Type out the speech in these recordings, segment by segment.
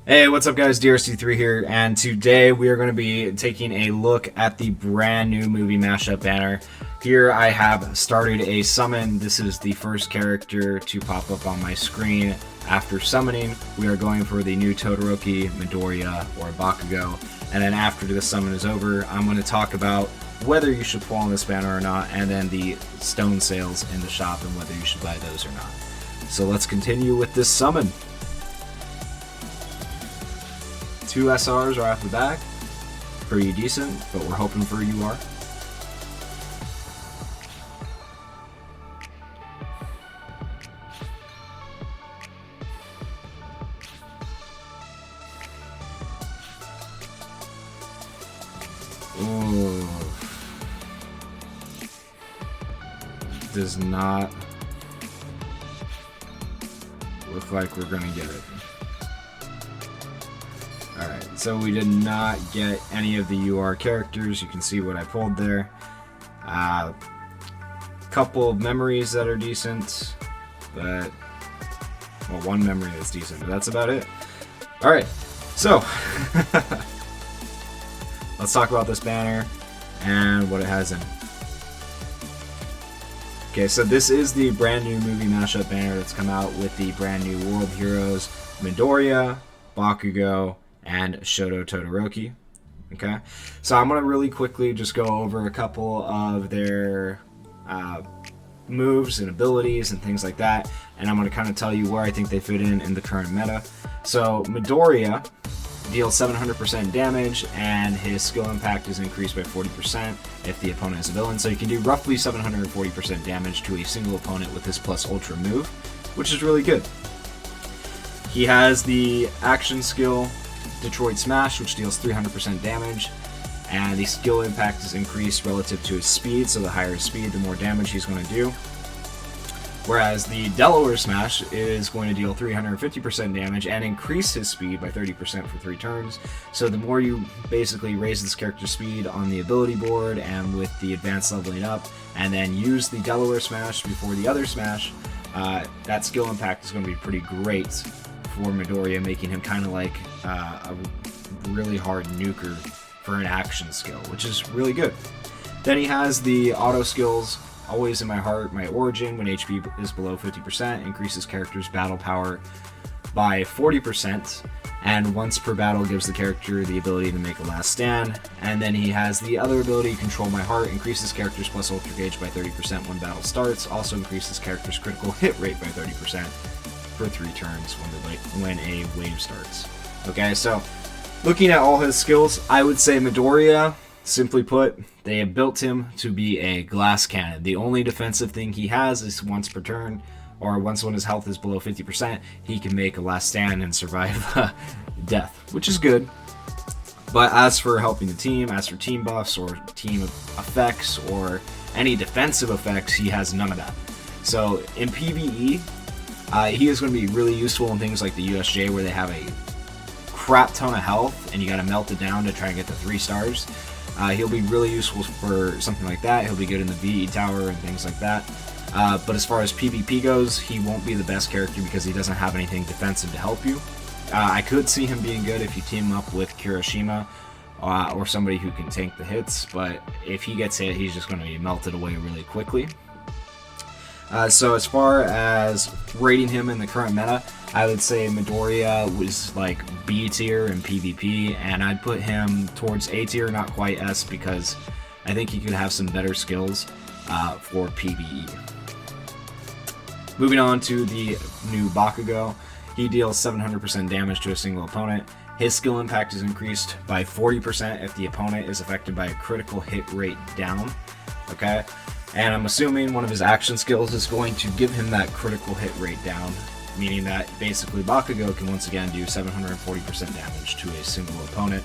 Hey, what's up guys, DRC3 here, and today we are going to be taking a look at the brand new movie mashup banner. Here I have started a summon. This is the first character to pop up on my screen. After summoning, we are going for the new Todoroki, Midoriya, or Bakugou, and then after the summon is over, I'm going to talk about whether you should pull on this banner or not, and then the stone sales in the shop and whether you should buy those or not. So let's continue with this summon. 2 SRs are off the back. Pretty decent, but we're hoping for a UR. Ooh. Does not look like we're gonna get it. Alright, so we did not get any of the UR characters. You can see what I pulled there. Couple of memories that are decent, but, well, one memory that's decent, but that's about it. Alright, so, let's talk about this banner and what it has in it. Okay, so this is the brand new movie mashup banner that's come out with the brand new world heroes, Midoriya, Bakugou, and Shoto Todoroki. Okay, so I'm gonna really quickly just go over a couple of their moves and abilities and things like that, and I'm gonna kind of tell you where I think they fit in the current meta. So Midoriya deals 700% damage, and his skill impact is increased by 40% if the opponent is a villain. So you can do roughly 740% damage to a single opponent with this plus ultra move, which is really good. He has the action skill Detroit Smash, which deals 300% damage, and the skill impact is increased relative to his speed, so the higher his speed, the more damage he's going to do. Whereas the Delaware Smash is going to deal 350% damage and increase his speed by 30% for 3 turns. So the more you basically raise this character's speed on the ability board and with the advanced leveling up, and then use the Delaware Smash before the other Smash, that skill impact is going to be pretty great for Midoriya, making him kind of like a really hard nuker for an action skill, which is really good. Then he has the auto skills, Always in My Heart, My Origin, when HP is below 50%, increases character's battle power by 40%, and once per battle gives the character the ability to make a last stand. And then he has the other ability, Control My Heart, increases character's plus ultra gauge by 30% when battle starts, also increases character's critical hit rate by 30%. For 3 turns when a wave starts. Okay, so looking at all his skills, I would say Midoriya, simply put, they have built him to be a glass cannon. The only defensive thing he has is once per turn, or once when his health is below 50%, he can make a last stand and survive death, which is good. But as for helping the team, as for team buffs or team effects or any defensive effects, he has none of that. So in PvE, he is going to be really useful in things like the USJ, where they have a crap ton of health and you got to melt it down to try and get the 3 stars. He'll be really useful for something like that. He'll be good in the VE tower and things like that. But as far as PvP goes, he won't be the best character because he doesn't have anything defensive to help you. I could see him being good if you team him up with Kirishima or somebody who can tank the hits, but if he gets hit, he's just going to be melted away really quickly. So as far as rating him in the current meta, I would say Midoriya was like B tier in PvP, and I'd put him towards A tier, not quite S, because I think he could have some better skills for PvE. Moving on to the new Bakugou, he deals 700% damage to a single opponent. His skill impact is increased by 40% if the opponent is affected by a critical hit rate down. Okay? And I'm assuming one of his action skills is going to give him that critical hit rate down, meaning that basically Bakugou can once again do 740% damage to a single opponent.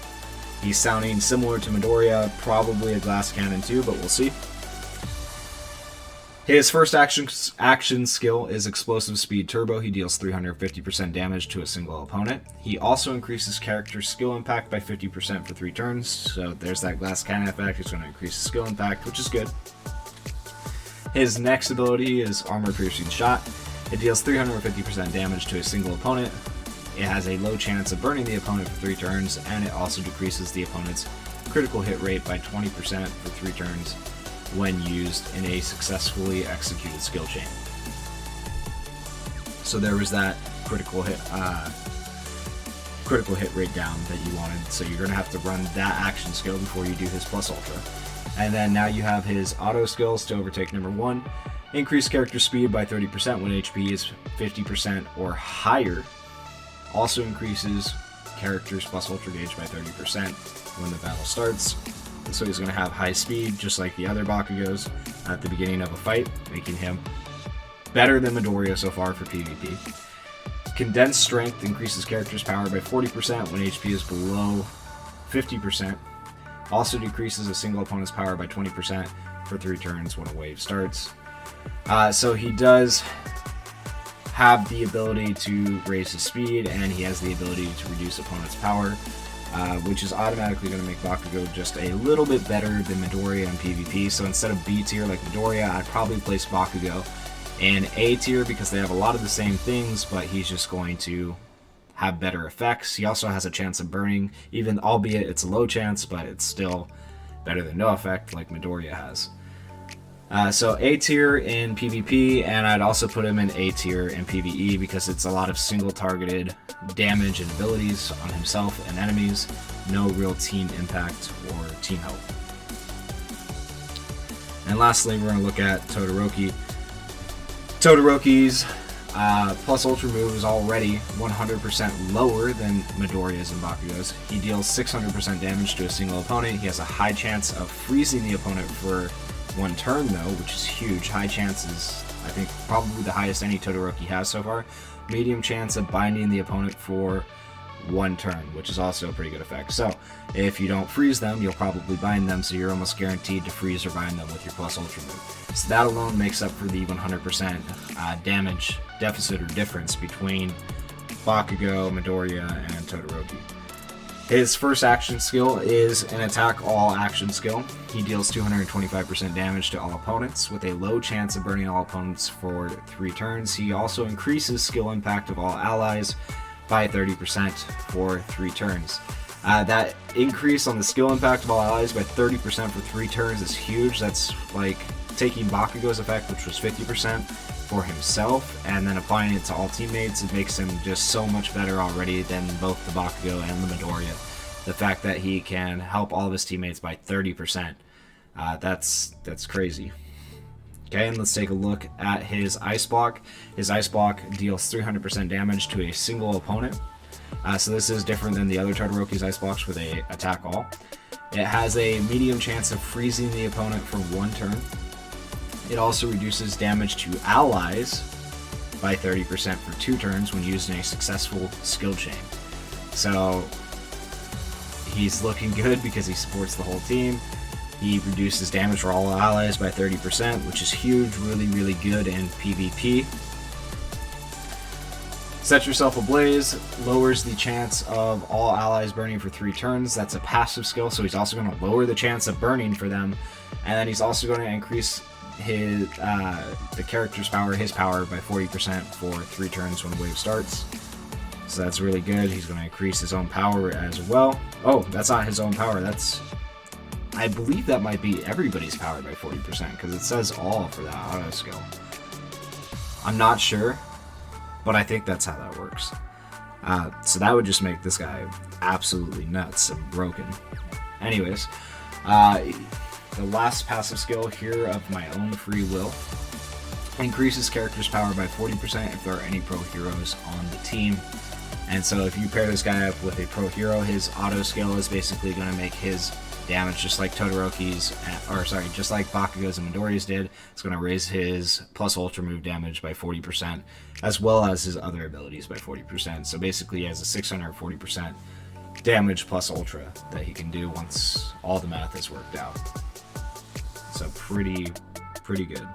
He's sounding similar to Midoriya, probably a glass cannon too, but we'll see. His first action skill is Explosive Speed Turbo. He deals 350% damage to a single opponent. He also increases character's skill impact by 50% for 3 turns, so there's that glass cannon effect. It's going to increase his skill impact, which is good. His next ability is Armor Piercing Shot. It deals 350% damage to a single opponent. it has a low chance of burning the opponent for 3 turns, and it also decreases the opponent's critical hit rate by 20% for 3 turns when used in a successfully executed skill chain. So there was that critical hit rate down that you wanted. So you're going to have to run that action skill before you do his plus ultra. And then now you have his auto skills to overtake number 1. Increase character speed by 30% when HP is 50% or higher. Also increases character's plus ultra gauge by 30% when the battle starts. So he's going to have high speed, just like the other Bakugous at the beginning of a fight, making him better than Midoriya so far for PvP. Condensed strength increases character's power by 40% when HP is below 50%. Also decreases a single opponent's power by 20% for 3 turns when a wave starts. So he does have the ability to raise his speed, and he has the ability to reduce opponent's power, which is automatically going to make Bakugou just a little bit better than Midoriya in PvP. So instead of B tier like Midoriya, I'd probably place Bakugou in A tier because they have a lot of the same things, but he's just going to have better effects. He also has a chance of burning, even albeit it's a low chance, but it's still better than no effect like Midoriya has. So A tier in PvP, and I'd also put him in A tier in PvE because it's a lot of single targeted damage and abilities on himself and enemies, no real team impact or team help. And lastly, we're going to look at Todoroki. Todoroki's plus ultra move is already 100% lower than Midoriya's and Bakugou's. He deals 600% damage to a single opponent. He has a high chance of freezing the opponent for 1 turn though, which is huge. High chances, I think probably the highest any Todoroki has so far. Medium chance of binding the opponent for 1 turn, which is also a pretty good effect. So if you don't freeze them, you'll probably bind them, so you're almost guaranteed to freeze or bind them with your plus ultra move. So that alone makes up for the 100% damage deficit or difference between Bakugou, Midoriya, and Todoroki. His first action skill is an attack all action skill. He deals 225% damage to all opponents with a low chance of burning all opponents for 3 turns. He also increases skill impact of all allies by 30% for 3 turns. That increase on the skill impact of all allies by 30% for 3 turns is huge. That's like taking Bakugou's effect, which was 50%, for himself, and then applying it to all teammates. It makes him just so much better already than both the Bakugou and the Midoriya. The fact that he can help all of his teammates by 30%, that's crazy. Okay, and let's take a look at his Ice Block. His Ice Block deals 300% damage to a single opponent. So this is different than the other Todoroki's Ice Blocks with a attack all. It has a medium chance of freezing the opponent for 1 turn. It also reduces damage to allies by 30% for 2 turns when used in a successful skill chain. So he's looking good because he supports the whole team. He reduces damage for all allies by 30%, which is huge, really good in PvP. Set Yourself Ablaze lowers the chance of all allies burning for 3 turns. That's a passive skill, so he's also going to lower the chance of burning for them. And then he's also going to increase his the character's power, his power, by 40% for 3 turns when the wave starts. So that's really good. He's going to increase his own power as well. Oh, that's not his own power. That's, I believe that might be everybody's power by 40% because it says all for that auto skill. I'm not sure, but I think that's how that works. So that would just make this guy absolutely nuts and broken. Anyways, the last passive skill here of my own free will increases character's power by 40% if there are any pro heroes on the team. And so if you pair this guy up with a pro hero, his auto skill is basically going to make his damage just like Todoroki's, just like Bakugou's and Midoriya's did. It's going to raise his plus ultra move damage by 40%, as well as his other abilities by 40%. So basically he has a 640% damage plus ultra that he can do once all the math is worked out. So pretty good.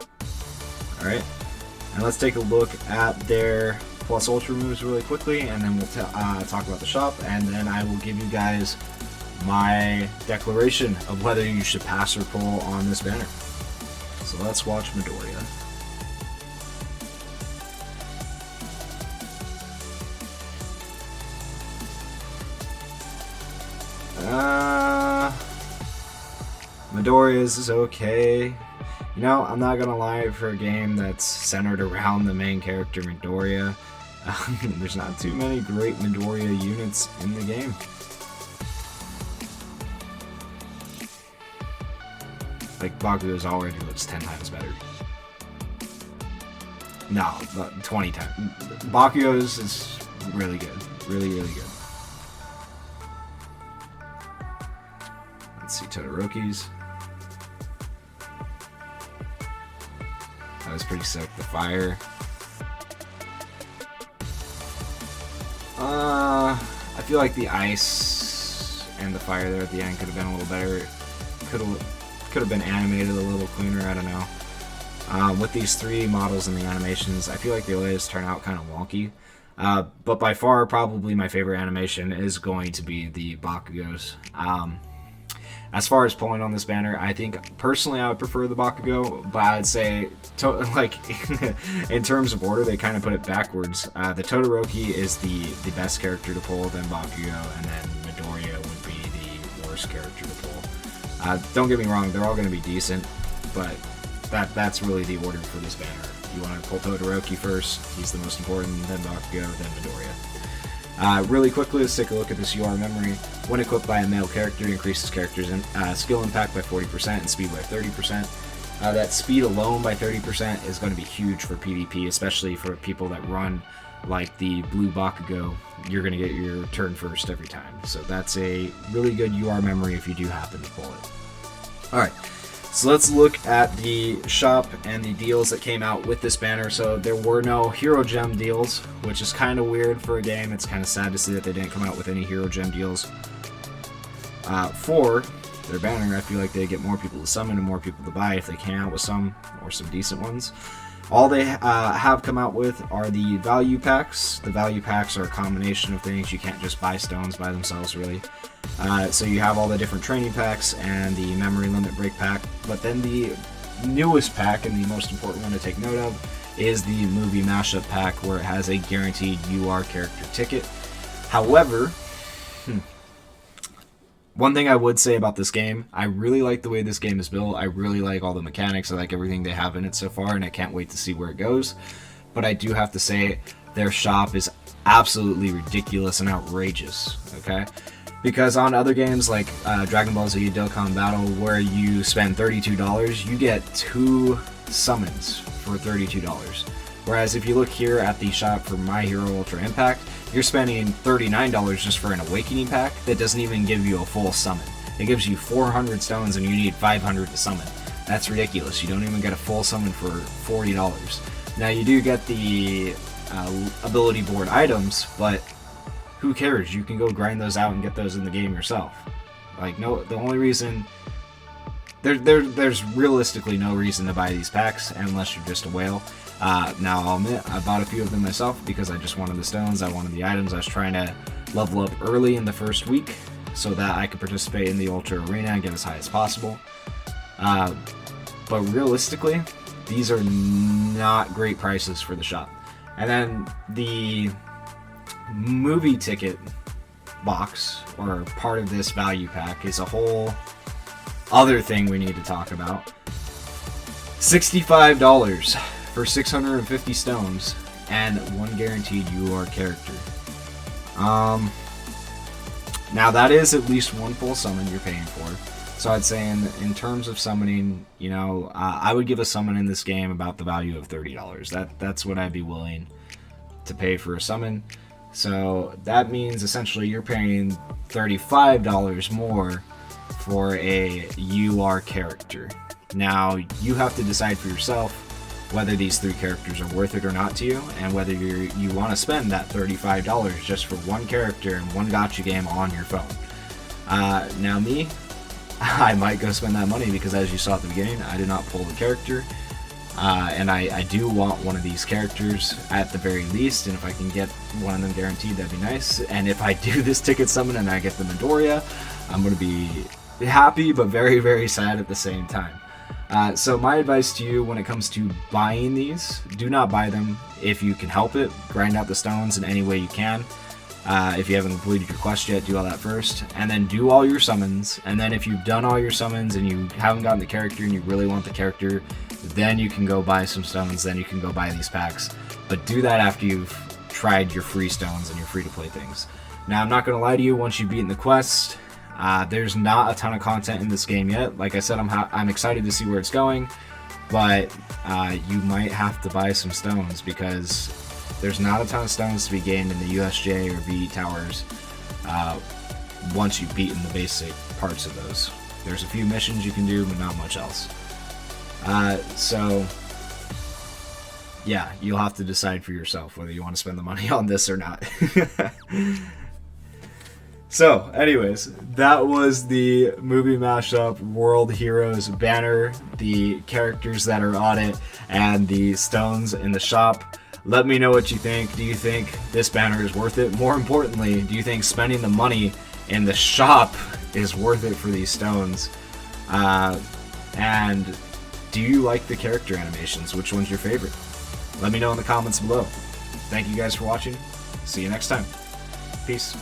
Alright, and let's take a look at their plus ultra moves really quickly, and then we'll talk about the shop, and then I will give you guys my declaration of whether you should pass or pull on this banner. So let's watch Midoriya. Midoriya's is okay. You know, I'm not gonna lie, for a game that's centered around the main character Midoriya, there's not too many great Midoriya units in the game. Like, Bakugou's already looks 10 times better. No, 20 times. Bakugou's is really good. Really, really good. Let's see, Todoroki's. That was pretty sick. The fire. I feel like the ice and the fire there at the end could have been a little better. Could have been animated a little cleaner. I don't know. With these three models and the animations, I feel like they always turn out kind of wonky. But by far, probably my favorite animation is going to be the Bakugou's. As far as pulling on this banner, I think personally I would prefer the Bakugou, but I'd say, like, in terms of order, they kind of put it backwards. The Todoroki is the best character to pull, then Bakugou, and then Midoriya would be the worst character to pull. Don't get me wrong, they're all going to be decent, but that's really the order for this banner. You want to pull Todoroki first, he's the most important, then Bakugou, then Midoriya. Really quickly, let's take a look at this UR memory. When equipped by a male character, increases character's skill impact by 40% and speed by 30%. That speed alone by 30% is going to be huge for PvP, especially for people that run like the blue Bakugou. You're going to get your turn first every time. So that's a really good UR memory if you do happen to pull it. Alright. So let's look at the shop and the deals that came out with this banner. So there were no Hero Gem deals, which is kind of weird for a game. It's kind of sad to see that they didn't come out with any Hero Gem deals. For their banner, I feel like they get more people to summon and more people to buy if they can out with some, or some decent ones. All they have come out with are the value packs. The value packs are a combination of things. You can't just buy stones by themselves, really. So you have all the different training packs and the memory limit break pack. But then the newest pack, and the most important one to take note of, is the movie mashup pack, where it has a guaranteed UR character ticket. However, one thing I would say about this game, I really like the way this game is built. I really like all the mechanics. I like everything they have in it so far, and I can't wait to see where it goes. But I do have to say, their shop is absolutely ridiculous and outrageous, okay? Because on other games like Dragon Ball Z Dokkan Battle, where you spend $32, you get 2 summons for $32. Whereas if you look here at the shop for My Hero Ultra Impact, you're spending $39 just for an Awakening pack that doesn't even give you a full summon. It gives you 400 stones and you need 500 to summon. That's ridiculous. You don't even get a full summon for $40. Now you do get the ability board items, but who cares? You can go grind those out and get those in the game yourself. Like, no, the only reason... There's realistically no reason to buy these packs unless you're just a whale. Now, I'll admit, I bought a few of them myself because I just wanted the stones, I wanted the items. I was trying to level up early in the first week so that I could participate in the Ultra Arena and get as high as possible. But realistically, these are not great prices for the shop. And then the movie ticket box, or part of this value pack, is a whole other thing we need to talk about. $65 for 650 stones and 1 guaranteed UR character. Now that is at least 1 full summon you're paying for. So I'd say in terms of summoning, you know, I would give a summon in this game about the value of $30. That's what I'd be willing to pay for a summon. So that means essentially you're paying $35 more for a UR character. Now you have to decide for yourself whether these 3 characters are worth it or not to you, and whether you want to spend that $35 just for 1 character and 1 gacha game on your phone. Now me, I might go spend that money because, as you saw at the beginning, I did not pull the character. And I do want one of these characters at the very least, and if I can get one of them guaranteed, that'd be nice. And if I do this ticket summon and I get the Midoriya, I'm going to be happy but very, very sad at the same time. So my advice to you when it comes to buying these, do not buy them if you can help it. Grind out the stones in any way you can. If you haven't completed your quest yet, do all that first, and then do all your summons. And then if you've done all your summons and you haven't gotten the character and you really want the character, then you can go buy some stones, then you can go buy these packs. But do that after you've tried your free stones and your free-to-play things. Now, I'm not going to lie to you, once you've beaten the quest, there's not a ton of content in this game yet. Like I said, I'm excited to see where it's going, but you might have to buy some stones because there's not a ton of stones to be gained in the USJ or VE towers once you've beaten the basic parts of those. There's a few missions you can do, but not much else. So, yeah, you'll have to decide for yourself whether you want to spend the money on this or not. So, anyways, that was the movie mashup World Heroes banner, the characters that are on it, and the stones in the shop. Let me know what you think. Do you think this banner is worth it? More importantly, do you think spending the money in the shop is worth it for these stones? And do you like the character animations? Which one's your favorite? Let me know in the comments below. Thank you guys for watching. See you next time. Peace.